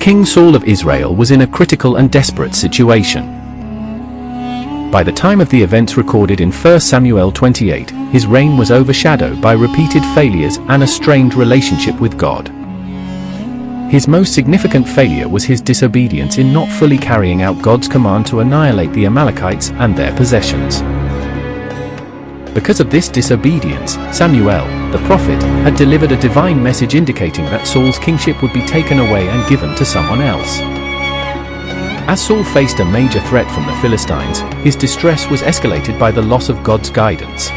King Saul of Israel was in a critical and desperate situation. By the time of the events recorded in 1 Samuel 28, his reign was overshadowed by repeated failures and a strained relationship with God. His most significant failure was his disobedience in not fully carrying out God's command to annihilate the Amalekites and their possessions. Because of this disobedience, Samuel, the prophet, had delivered a divine message indicating that Saul's kingship would be taken away and given to someone else. As Saul faced a major threat from the Philistines, his distress was escalated by the loss of God's guidance.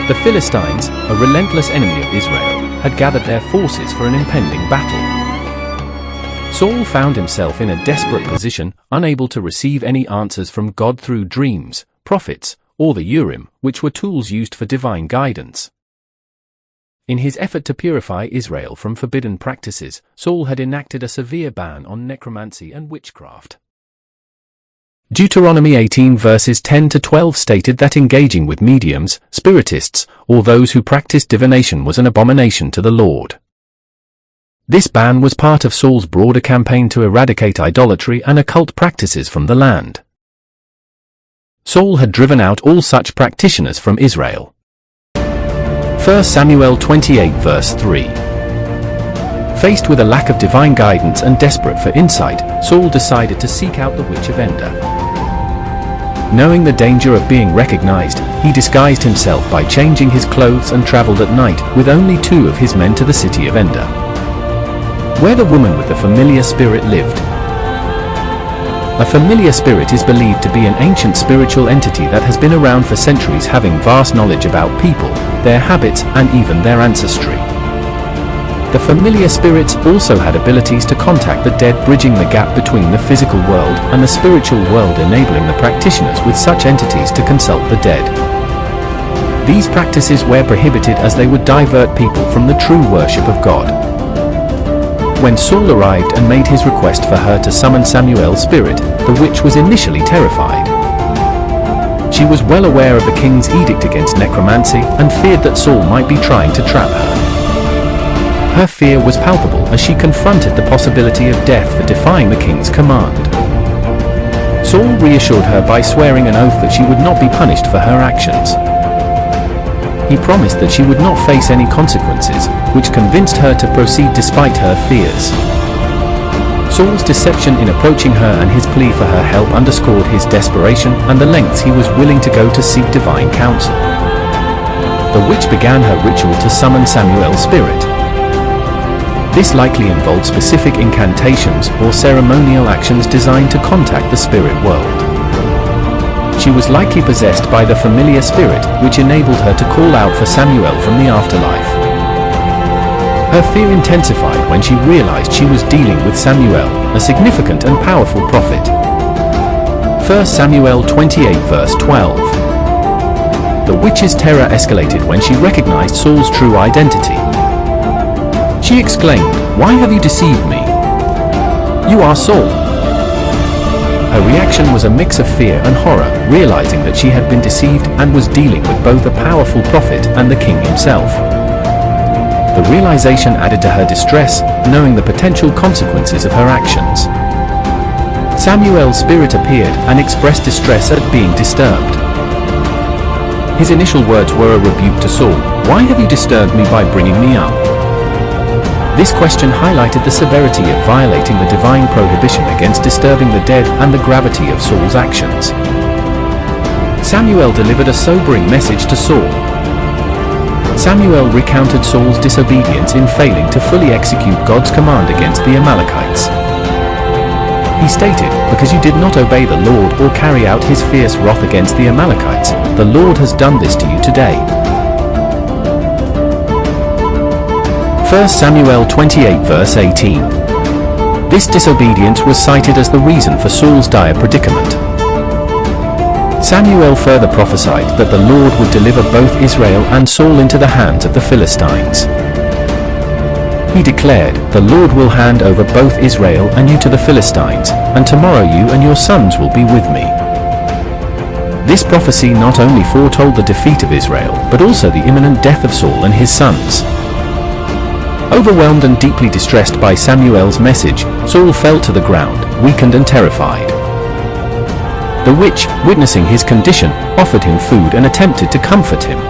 The Philistines, a relentless enemy of Israel, had gathered their forces for an impending battle. Saul found himself in a desperate position, unable to receive any answers from God through dreams, prophets, or the Urim, which were tools used for divine guidance. In his effort to purify Israel from forbidden practices, Saul had enacted a severe ban on necromancy and witchcraft. Deuteronomy 18 verses 10 to 12 stated that engaging with mediums, spiritists, or those who practiced divination was an abomination to the Lord. This ban was part of Saul's broader campaign to eradicate idolatry and occult practices from the land. Saul had driven out all such practitioners from Israel. 1 Samuel 28 verse 3. Faced with a lack of divine guidance and desperate for insight, Saul decided to seek out the witch of Endor. Knowing the danger of being recognized, he disguised himself by changing his clothes and traveled at night with only 2 of his men to the city of Endor, where the woman with the familiar spirit lived. A familiar spirit is believed to be an ancient spiritual entity that has been around for centuries, having vast knowledge about people, their habits, and even their ancestry. The familiar spirits also had abilities to contact the dead, bridging the gap between the physical world and the spiritual world, enabling the practitioners with such entities to consult the dead. These practices were prohibited as they would divert people from the true worship of God. When Saul arrived and made his request for her to summon Samuel's spirit, the witch was initially terrified. She was well aware of the king's edict against necromancy and feared that Saul might be trying to trap her. Her fear was palpable as she confronted the possibility of death for defying the king's command. Saul reassured her by swearing an oath that she would not be punished for her actions. He promised that she would not face any consequences, which convinced her to proceed despite her fears. Saul's deception in approaching her and his plea for her help underscored his desperation and the lengths he was willing to go to seek divine counsel. The witch began her ritual to summon Samuel's spirit. This likely involved specific incantations or ceremonial actions designed to contact the spirit world. She was likely possessed by the familiar spirit, which enabled her to call out for Samuel from the afterlife. Her fear intensified when she realized she was dealing with Samuel, a significant and powerful prophet. 1 Samuel 28 verse 12. The witch's terror escalated when she recognized Saul's true identity. She exclaimed, "Why have you deceived me? You are Saul." Her reaction was a mix of fear and horror, realizing that she had been deceived and was dealing with both a powerful prophet and the king himself. The realization added to her distress, knowing the potential consequences of her actions. Samuel's spirit appeared and expressed distress at being disturbed. His initial words were a rebuke to Saul, "Why have you disturbed me by bringing me up?" This question highlighted the severity of violating the divine prohibition against disturbing the dead and the gravity of Saul's actions. Samuel delivered a sobering message to Saul. Samuel recounted Saul's disobedience in failing to fully execute God's command against the Amalekites. He stated, "Because you did not obey the Lord or carry out his fierce wrath against the Amalekites, the Lord has done this to you today." 1 Samuel 28 verse 18. This disobedience was cited as the reason for Saul's dire predicament. Samuel further prophesied that the Lord would deliver both Israel and Saul into the hands of the Philistines. He declared, "The Lord will hand over both Israel and you to the Philistines, and tomorrow you and your sons will be with me." This prophecy not only foretold the defeat of Israel, but also the imminent death of Saul and his sons. Overwhelmed and deeply distressed by Samuel's message, Saul fell to the ground, weakened and terrified. The witch, witnessing his condition, offered him food and attempted to comfort him.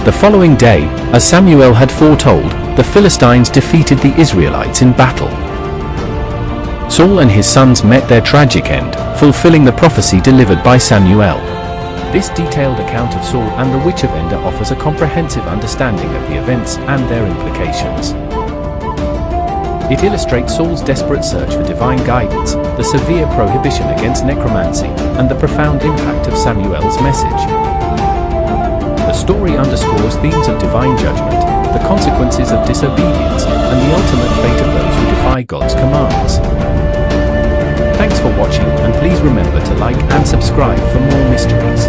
The following day, as Samuel had foretold, the Philistines defeated the Israelites in battle. Saul and his sons met their tragic end, fulfilling the prophecy delivered by Samuel. This detailed account of Saul and the witch of Endor offers a comprehensive understanding of the events and their implications. It illustrates Saul's desperate search for divine guidance, the severe prohibition against necromancy, and the profound impact of Samuel's message. The story underscores themes of divine judgment, the consequences of disobedience, and the ultimate fate of those who defy God's commands. Thanks for watching, and please remember to like and subscribe for more mysteries.